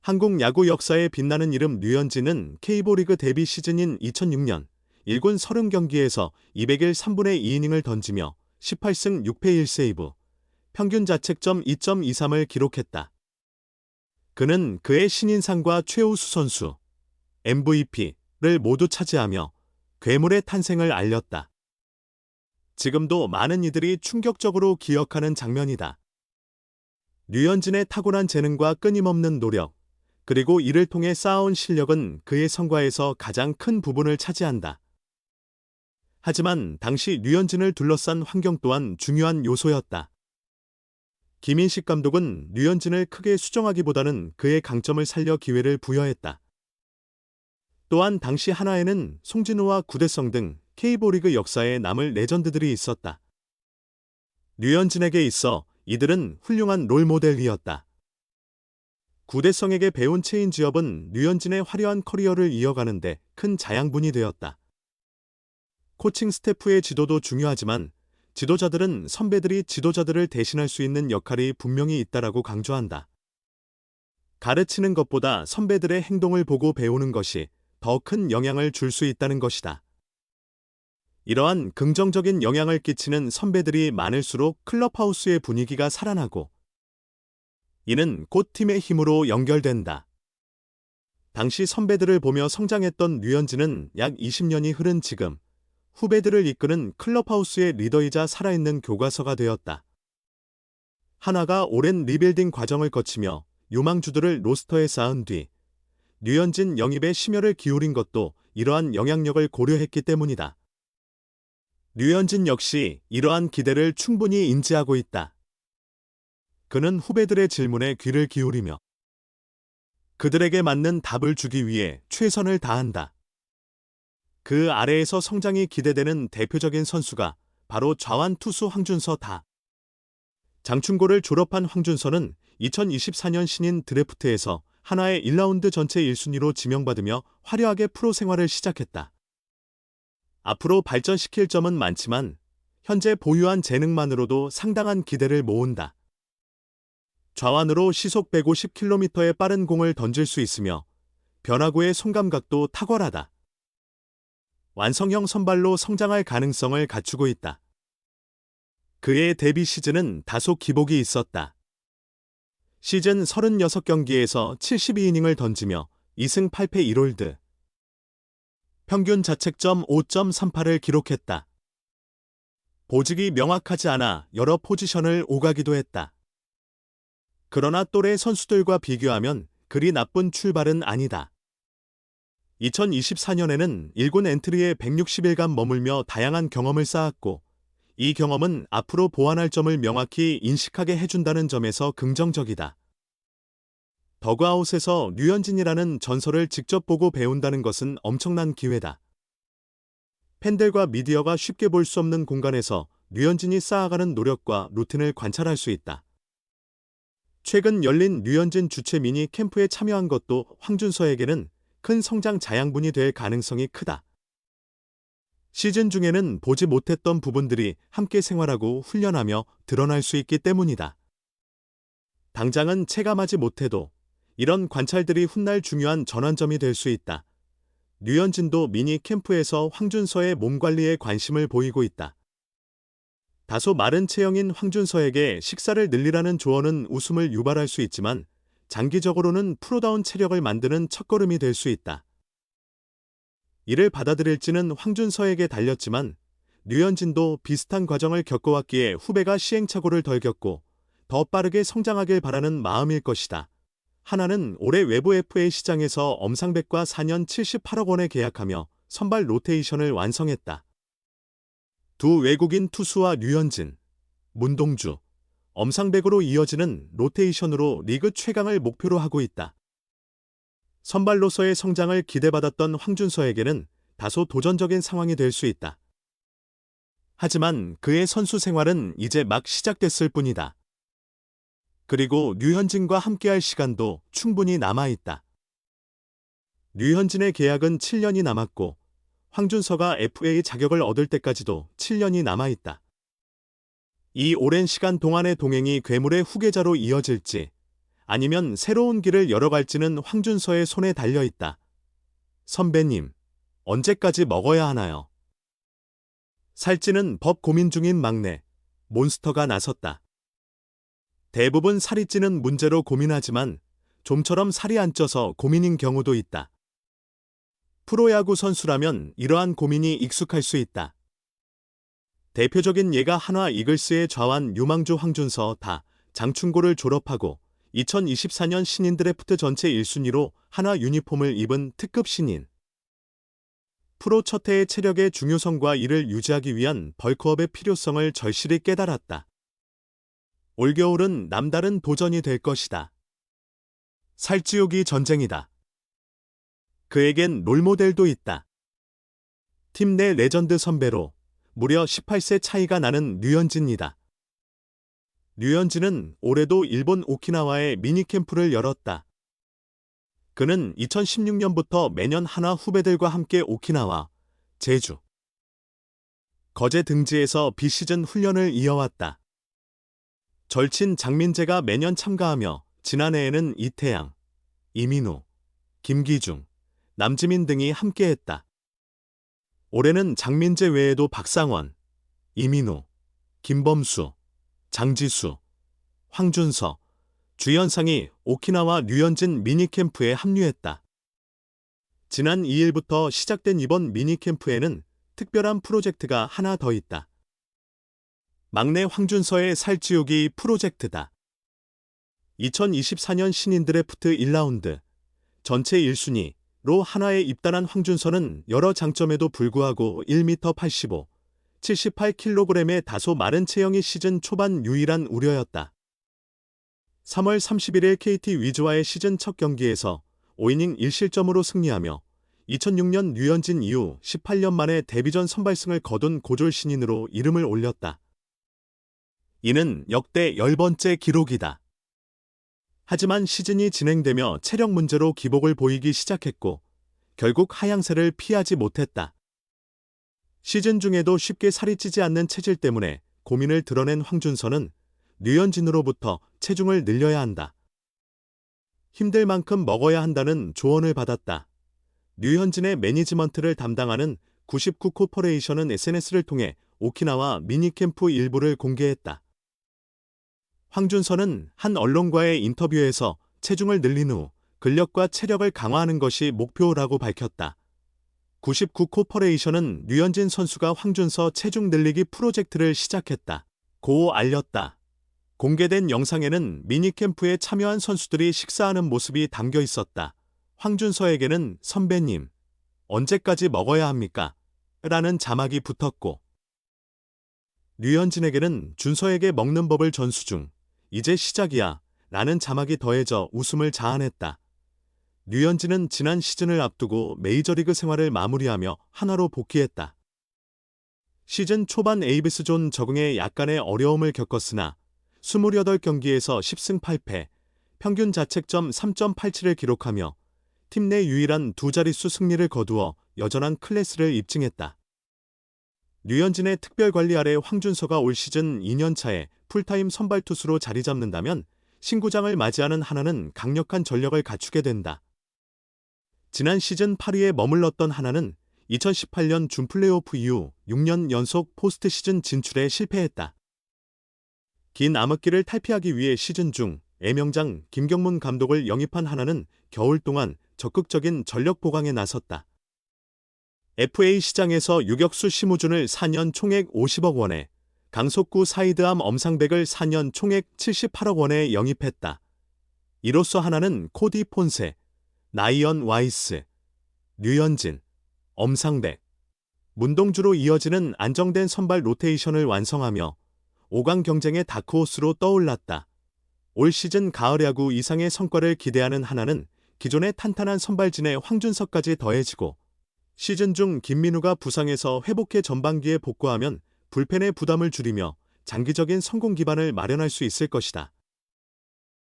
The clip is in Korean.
한국 야구 역사에 빛나는 이름 류현진은 K리그 데뷔 시즌인 2006년 1군 30경기에서 200일 3분의 2이닝을 던지며 18승 6패 1세이브, 평균 자책점 2.23을 기록했다. 그는 그의 신인상과 최우수 선수, MVP를 모두 차지하며 괴물의 탄생을 알렸다. 지금도 많은 이들이 충격적으로 기억하는 장면이다. 류현진의 타고난 재능과 끊임없는 노력, 그리고 이를 통해 쌓아온 실력은 그의 성과에서 가장 큰 부분을 차지한다. 하지만 당시 류현진을 둘러싼 환경 또한 중요한 요소였다. 김인식 감독은 류현진을 크게 수정하기보다는 그의 강점을 살려 기회를 부여했다. 또한 당시 한화에는 송진우와 구대성 등 K리그 역사에 남을 레전드들이 있었다. 류현진에게 있어 이들은 훌륭한 롤모델이었다. 구대성에게 배운 체인지업은 류현진의 화려한 커리어를 이어가는데 큰 자양분이 되었다. 코칭 스태프의 지도도 중요하지만 지도자들은 선배들이 지도자들을 대신할 수 있는 역할이 분명히 있다라고 강조한다. 가르치는 것보다 선배들의 행동을 보고 배우는 것이 더 큰 영향을 줄 수 있다는 것이다. 이러한 긍정적인 영향을 끼치는 선배들이 많을수록 클럽하우스의 분위기가 살아나고 이는 곧 팀의 힘으로 연결된다. 당시 선배들을 보며 성장했던 류현진은 약 20년이 흐른 지금 후배들을 이끄는 클럽하우스의 리더이자 살아있는 교과서가 되었다. 한화가 오랜 리빌딩 과정을 거치며 유망주들을 로스터에 쌓은 뒤 류현진 영입에 심혈을 기울인 것도 이러한 영향력을 고려했기 때문이다. 류현진 역시 이러한 기대를 충분히 인지하고 있다. 그는 후배들의 질문에 귀를 기울이며 그들에게 맞는 답을 주기 위해 최선을 다한다. 그 아래에서 성장이 기대되는 대표적인 선수가 바로 좌완 투수 황준서다. 장충고를 졸업한 황준서는 2024년 신인 드래프트에서 한화의 1라운드 전체 1순위로 지명받으며 화려하게 프로 생활을 시작했다. 앞으로 발전시킬 점은 많지만 현재 보유한 재능만으로도 상당한 기대를 모은다. 좌완으로 시속 150km의 빠른 공을 던질 수 있으며 변화구의 손감각도 탁월하다. 완성형 선발로 성장할 가능성을 갖추고 있다. 그의 데뷔 시즌은 다소 기복이 있었다. 시즌 36경기에서 72이닝을 던지며 2승 8패 1홀드, 평균 자책점 5.38을 기록했다. 보직이 명확하지 않아 여러 포지션을 오가기도 했다. 그러나 또래 선수들과 비교하면 그리 나쁜 출발은 아니다. 2024년에는 1군 엔트리에 160일간 머물며 다양한 경험을 쌓았고 이 경험은 앞으로 보완할 점을 명확히 인식하게 해준다는 점에서 긍정적이다. 더그아웃에서 류현진이라는 전설을 직접 보고 배운다는 것은 엄청난 기회다. 팬들과 미디어가 쉽게 볼 수 없는 공간에서 류현진이 쌓아가는 노력과 루틴을 관찰할 수 있다. 최근 열린 류현진 주최 미니 캠프에 참여한 것도 황준서에게는 큰 성장 자양분이 될 가능성이 크다. 시즌 중에는 보지 못했던 부분들이 함께 생활하고 훈련하며 드러날 수 있기 때문이다. 당장은 체감하지 못해도 이런 관찰들이 훗날 중요한 전환점이 될 수 있다. 류현진도 미니 캠프에서 황준서의 몸 관리에 관심을 보이고 있다. 다소 마른 체형인 황준서에게 식사를 늘리라는 조언은 웃음을 유발할 수 있지만 장기적으로는 프로다운 체력을 만드는 첫걸음이 될 수 있다. 이를 받아들일지는 황준서에게 달렸지만 류현진도 비슷한 과정을 겪어왔기에 후배가 시행착오를 덜 겪고 더 빠르게 성장하길 바라는 마음일 것이다. 한화는 올해 외부 FA 시장에서 엄상백과 4년 78억 원에 계약하며 선발 로테이션을 완성했다. 두 외국인 투수와 류현진, 문동주, 엄상백으로 이어지는 로테이션으로 리그 최강을 목표로 하고 있다. 선발로서의 성장을 기대받았던 황준서에게는 다소 도전적인 상황이 될 수 있다. 하지만 그의 선수 생활은 이제 막 시작됐을 뿐이다. 그리고 류현진과 함께할 시간도 충분히 남아있다. 류현진의 계약은 7년이 남았고 황준서가 FA 자격을 얻을 때까지도 7년이 남아있다. 이 오랜 시간 동안의 동행이 괴물의 후계자로 이어질지 아니면 새로운 길을 열어갈지는 황준서의 손에 달려있다. 선배님, 언제까지 먹어야 하나요? 살찌는 법 고민 중인 막내, 몬스터가 나섰다. 대부분 살이 찌는 문제로 고민하지만 좀처럼 살이 안 쪄서 고민인 경우도 있다. 프로야구 선수라면 이러한 고민이 익숙할 수 있다. 대표적인 예가 한화 이글스의 좌완 유망주 황준서 다 장충고를 졸업하고 2024년 신인 드래프트 전체 1순위로 한화 유니폼을 입은 특급 신인. 프로 첫 해의 체력의 중요성과 이를 유지하기 위한 벌크업의 필요성을 절실히 깨달았다. 올겨울은 남다른 도전이 될 것이다. 살찌우기 전쟁이다. 그에겐 롤모델도 있다. 팀 내 레전드 선배로 무려 18세 차이가 나는 류현진이다. 류현진은 올해도 일본 오키나와에 미니캠프를 열었다. 그는 2016년부터 매년 한화 후배들과 함께 오키나와, 제주, 거제 등지에서 비시즌 훈련을 이어왔다. 절친 장민재가 매년 참가하며 지난해에는 이태양, 이민우, 김기중, 남지민 등이 함께했다. 올해는 장민재 외에도 박상원, 이민우, 김범수, 장지수, 황준서, 주연상이 오키나와 류현진 미니캠프에 합류했다. 지난 2일부터 시작된 이번 미니캠프에는 특별한 프로젝트가 하나 더 있다. 막내 황준서의 살찌우기 프로젝트다. 2024년 신인 드래프트 1라운드 전체 1순위로 한화에 입단한 황준서는 여러 장점에도 불구하고 1m 85, 78kg의 다소 마른 체형이 시즌 초반 유일한 우려였다. 3월 31일 KT 위즈와의 시즌 첫 경기에서 5이닝 1실점으로 승리하며 2006년 류현진 이후 18년 만에 데뷔전 선발승을 거둔 고졸 신인으로 이름을 올렸다. 이는 역대 10번째 기록이다. 하지만 시즌이 진행되며 체력 문제로 기복을 보이기 시작했고 결국 하향세를 피하지 못했다. 시즌 중에도 쉽게 살이 찌지 않는 체질 때문에 고민을 드러낸 황준서는 류현진으로부터 체중을 늘려야 한다. 힘들 만큼 먹어야 한다는 조언을 받았다. 류현진의 매니지먼트를 담당하는 99 코퍼레이션은 SNS를 통해 오키나와 미니캠프 일부를 공개했다. 황준서는 한 언론과의 인터뷰에서 체중을 늘린 후 근력과 체력을 강화하는 것이 목표라고 밝혔다. 99 코퍼레이션은 류현진 선수가 황준서 체중 늘리기 프로젝트를 시작했다. 고 알렸다. 공개된 영상에는 미니캠프에 참여한 선수들이 식사하는 모습이 담겨 있었다. 황준서에게는 선배님, 언제까지 먹어야 합니까? 라는 자막이 붙었고 류현진에게는 준서에게 먹는 법을 전수 중, 이제 시작이야 라는 자막이 더해져 웃음을 자아냈다. 류현진은 지난 시즌을 앞두고 메이저리그 생활을 마무리하며 한화로 복귀했다. 시즌 초반 에이비스존 적응에 약간의 어려움을 겪었으나 28경기에서 10승 8패, 평균 자책점 3.87을 기록하며 팀 내 유일한 두 자릿수 승리를 거두어 여전한 클래스를 입증했다. 류현진의 특별관리 아래 황준서가 올 시즌 2년차에 풀타임 선발 투수로 자리 잡는다면 신구장을 맞이하는 한화는 강력한 전력을 갖추게 된다. 지난 시즌 8위에 머물렀던 한화는 2018년 준 플레이오프 이후 6년 연속 포스트 시즌 진출에 실패했다. 긴 암흑기를 탈피하기 위해 시즌 중 애명장 김경문 감독을 영입한 한화는 겨울 동안 적극적인 전력 보강에 나섰다. FA 시장에서 유격수 심우준을 4년 총액 50억 원에, 강속구 사이드암 엄상백을 4년 총액 78억 원에 영입했다. 이로써 한화는 코디 폰세, 나이언 와이스, 류현진, 엄상백, 문동주로 이어지는 안정된 선발 로테이션을 완성하며 5강 경쟁의 다크호스로 떠올랐다. 올 시즌 가을 야구 이상의 성과를 기대하는 한화는 기존의 탄탄한 선발진에 황준서까지 더해지고 시즌 중 김민우가 부상에서 회복해 전반기에 복구하면 불펜의 부담을 줄이며 장기적인 성공 기반을 마련할 수 있을 것이다.